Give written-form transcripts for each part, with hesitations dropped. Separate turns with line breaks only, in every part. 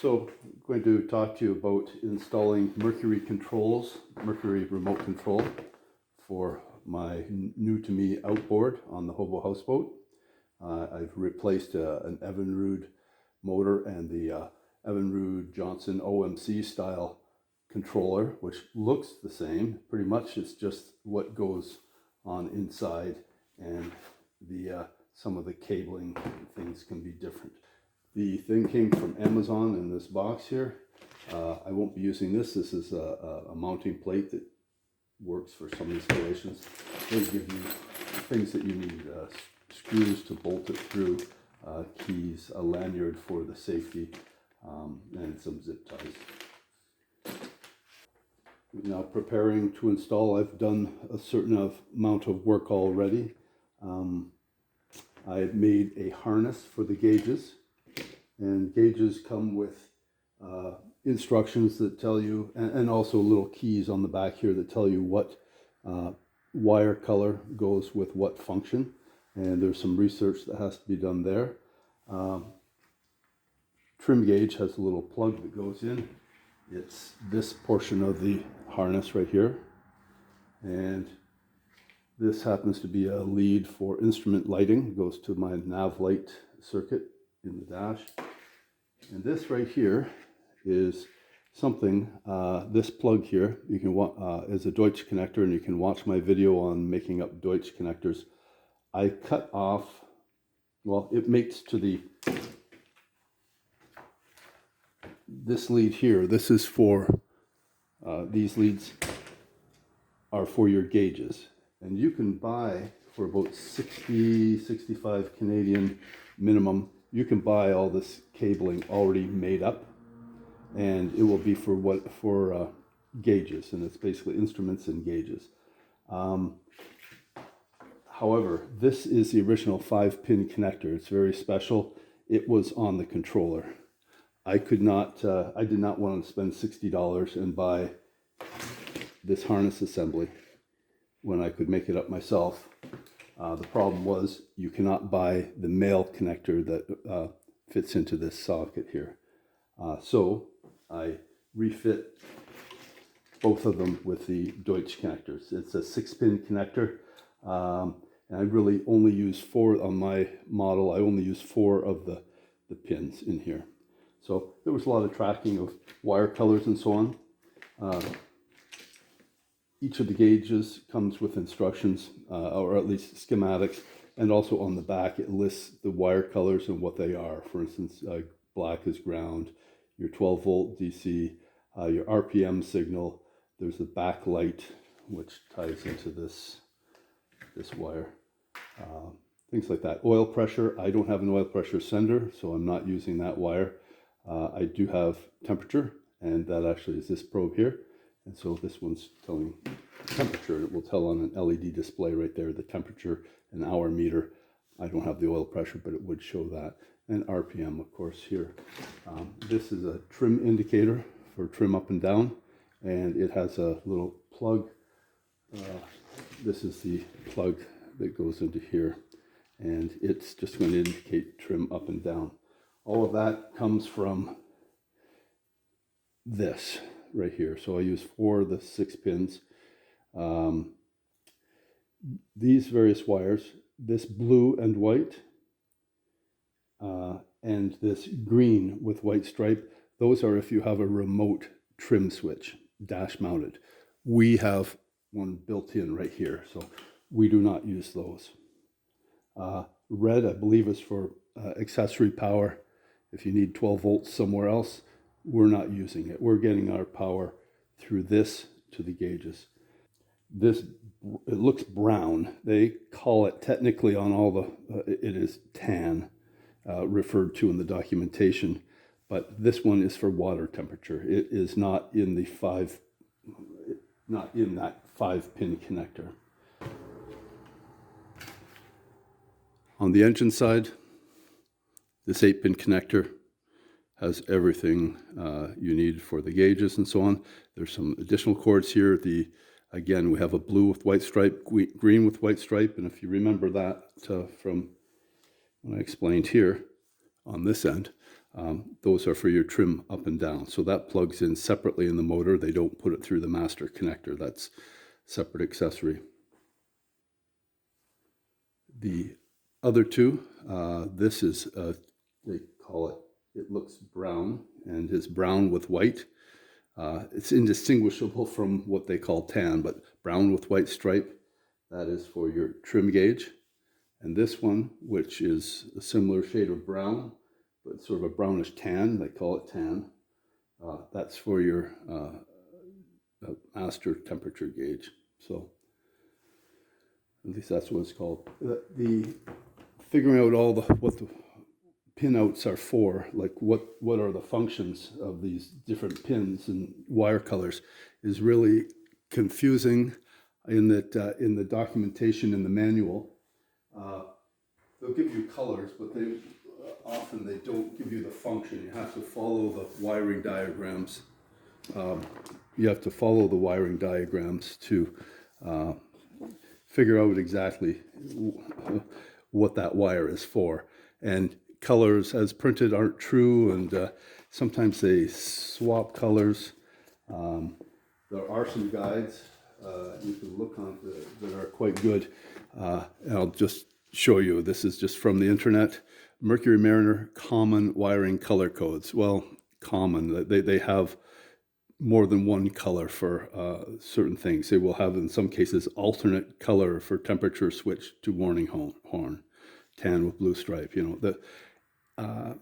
So I'm going to talk to you about installing Mercury controls, Mercury remote control for my new to me outboard on the Hobo houseboat. I've replaced an Evinrude motor and the Evinrude Johnson OMC style controller, which looks the same. Pretty much it's just what goes on inside, and the some of the cabling things can be different. The thing came from Amazon in this box here. I won't be using this. This is a mounting plate that works for some installations. They give you things that you need, screws to bolt it through, keys, a lanyard for the safety, and some zip ties. Now preparing to install. I've done a certain amount of work already. I made a harness for the gauges. And gauges come with instructions that tell you, and also little keys on the back here that tell you what wire color goes with what function. And there's some research that has to be done there. Trim gauge has a little plug that goes in. It's this portion of the harness right here. And this happens to be a lead for instrument lighting. It goes to my nav light circuit in the dash. And this right here is something, this plug here, you can is a Deutsch connector, and you can watch my video on making up Deutsch connectors. I cut off, well, it mates to this lead here. This is for, these leads are for your gauges. And you can buy for about 65 Canadian minimum, you can buy all this cabling already made up, and it will be for gauges, and it's basically instruments and gauges. However, this is the original 5-pin connector. It's very special. It was on the controller. I did not want to spend $60 and buy this harness assembly when I could make it up myself. The problem was you cannot buy the male connector that fits into this socket here. So I refit both of them with the Deutsch connectors. It's a 6-pin connector, and I really only use 4 on my model. I only use 4 of the pins in here. So there was a lot of tracking of wire colors and so on. Each of the gauges comes with instructions, or at least schematics, and also on the back it lists the wire colors and what they are. For instance, black is ground, your 12-volt DC, your RPM signal. There's a backlight which ties into this wire. Things like that. Oil pressure. I don't have an oil pressure sender, so I'm not using that wire. I do have temperature, and that actually is this probe here. And so this one's telling temperature. It will tell on an LED display right there the temperature, an hour meter. I don't have the oil pressure, but it would show that. And RPM, of course, here. This is a trim indicator for trim up and down, and it has a little plug. This is the plug that goes into here, and it's just going to indicate trim up and down. All of that comes from this right here. So I use 4 of the 6 pins. These various wires, this blue and white, and this green with white stripe, those are if you have a remote trim switch, dash mounted. We have one built in right here, so we do not use those. Red, I believe, is for accessory power. If you need 12 volts somewhere else, we're not using it. We're getting our power through this to the gauges. This, it looks brown. They call it technically on all the, it is tan, referred to in the documentation, but this one is for water temperature. It is not in the that 5-pin connector. On the engine side, this 8-pin connector has everything you need for the gauges and so on. There's some additional cords here. Again, we have a blue with white stripe, green with white stripe, and if you remember that from when I explained here on this end, Those are for your trim up and down. So that plugs in separately in the motor. They don't put it through the master connector. That's separate accessory. The other two, this is, they call it, it looks brown and is brown with white. It's indistinguishable from what they call tan, but brown with white stripe, that is for your trim gauge. And this one, which is a similar shade of brown, but sort of a brownish tan, they call it tan, that's for your master temperature gauge. So at least that's what it's called. The figuring out all the what the pinouts are for, like what are the functions of these different pins and wire colors, is really confusing. In that in the documentation in the manual, they'll give you colors, but they often they don't give you the function. You have to follow the wiring diagrams. You have to follow the wiring diagrams to figure out exactly what that wire is for. And colors as printed aren't true, and sometimes they swap colors. There are some guides you can look on that are quite good. And I'll just show you. This is just from the internet. Mercury Mariner common wiring color codes. Well, common. They have more than one color for certain things. They will have, in some cases, alternate color for temperature switch to warning horn, tan with blue stripe. You know,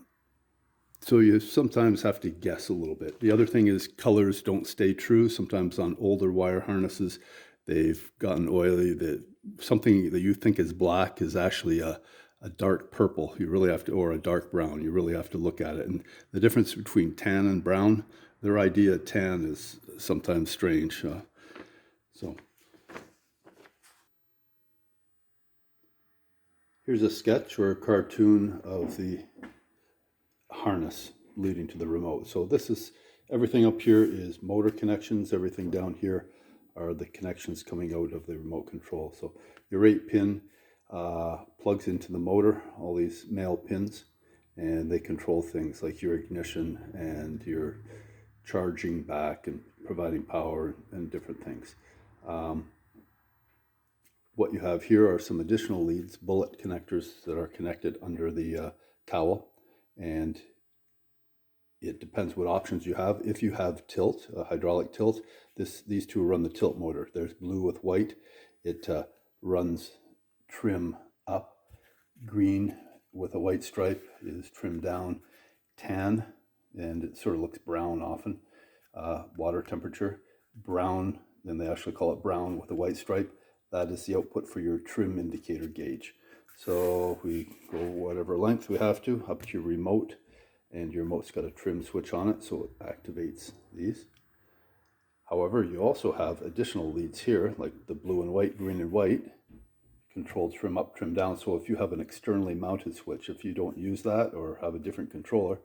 so you sometimes have to guess a little bit. The other thing is colors don't stay true. Sometimes on older wire harnesses, they've gotten oily. That something that you think is black is actually a dark purple. You really have to, or a dark brown. You really have to look at it. And the difference between tan and brown, their idea of tan is sometimes strange. So here's a sketch or a cartoon of the harness leading to the remote. So this is, everything up here is motor connections. Everything down here are the connections coming out of the remote control. So your 8-pin plugs into the motor, all these male pins, and they control things like your ignition and your charging back and providing power and different things. What you have here are some additional leads, bullet connectors that are connected under the cowl, and it depends what options you have. If you have tilt, hydraulic tilt, these two run the tilt motor. There's blue with white. It runs trim up. Green with a white stripe is trim down. Tan, and it sort of looks brown often. Water temperature. Brown, then they actually call it brown with a white stripe. That is the output for your trim indicator gauge. So we go whatever length we have to up to your remote, and your remote's got a trim switch on it, so it activates these. However, you also have additional leads here, like the blue and white, green and white, control trim up, trim down. So if you have an externally mounted switch, if you don't use that or have a different controller,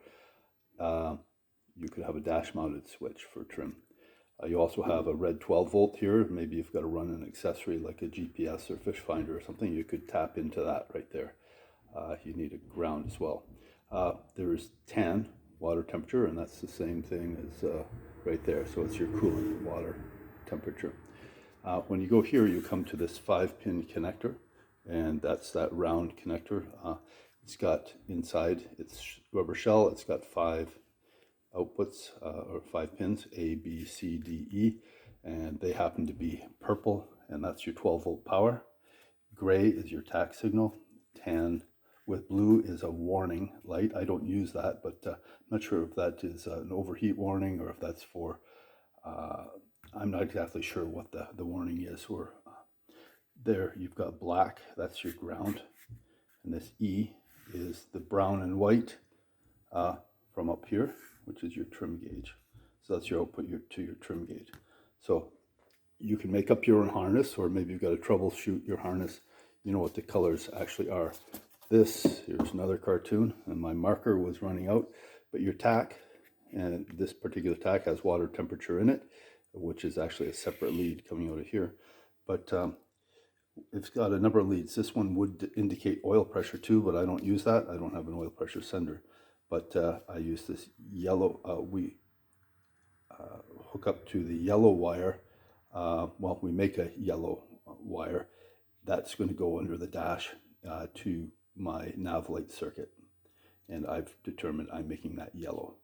you could have a dash mounted switch for trim. You also have a red 12 volt here. Maybe you've got to run an accessory like a GPS or fish finder or something. You could tap into that right there. You need a ground as well. There's tan, water temperature, and that's the same thing as right there. So it's your coolant water temperature. When you go here, you come to this 5-pin connector, and that's that round connector. It's got inside its rubber shell, it's got 5 outputs or 5 pins, A, B, C, D, E, and they happen to be purple, and that's your 12-volt power. Gray is your tack signal. Tan with blue is a warning light. I don't use that, but I'm not sure if that is an overheat warning or if that's for, I'm not exactly sure what the warning is. Or there you've got black, that's your ground, and this E is the brown and white from up here, which is your trim gauge. So that's your output to your trim gauge. So you can make up your own harness, or maybe you've got to troubleshoot your harness. You know what the colors actually are. Here's another cartoon, and my marker was running out, but your tack, and this particular tack has water temperature in it, which is actually a separate lead coming out of here. But it's got a number of leads. This one would indicate oil pressure too, but I don't use that. I don't have an oil pressure sender. but I use this yellow, we hook up to the yellow wire. Well, we make a yellow wire that's going to go under the dash to my nav light circuit. And I've determined I'm making that yellow.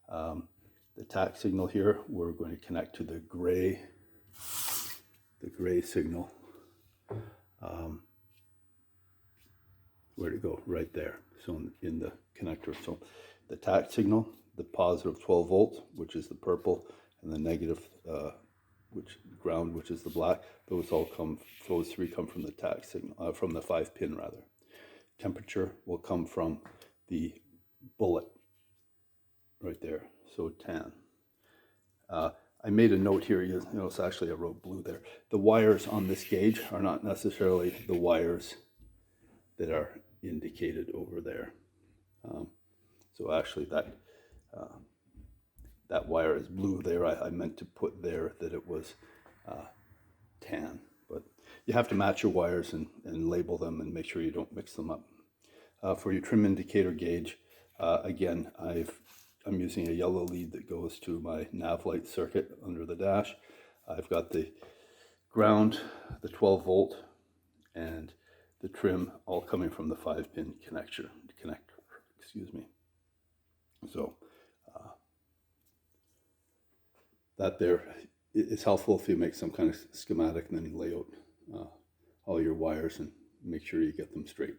The tack signal here, we're going to connect to the gray signal. Where'd it go? Right there. So in the connector. So the tack signal, the positive 12 volts, which is the purple, and the negative ground, which is the black. Those three come from the tack signal, from the 5-pin rather. Temperature will come from the bullet right there. So tan. I made a note here, you notice actually I wrote blue there. The wires on this gauge are not necessarily the wires that are indicated over there. So actually that wire is blue there. I meant to put there that it was tan, but you have to match your wires and label them and make sure you don't mix them up. For your trim indicator gauge, again, I'm using a yellow lead that goes to my nav light circuit under the dash. I've got the ground, the 12 volt, and the trim all coming from the 5-pin connector, excuse me. So that there is helpful if you make some kind of schematic and then you lay out all your wires and make sure you get them straight.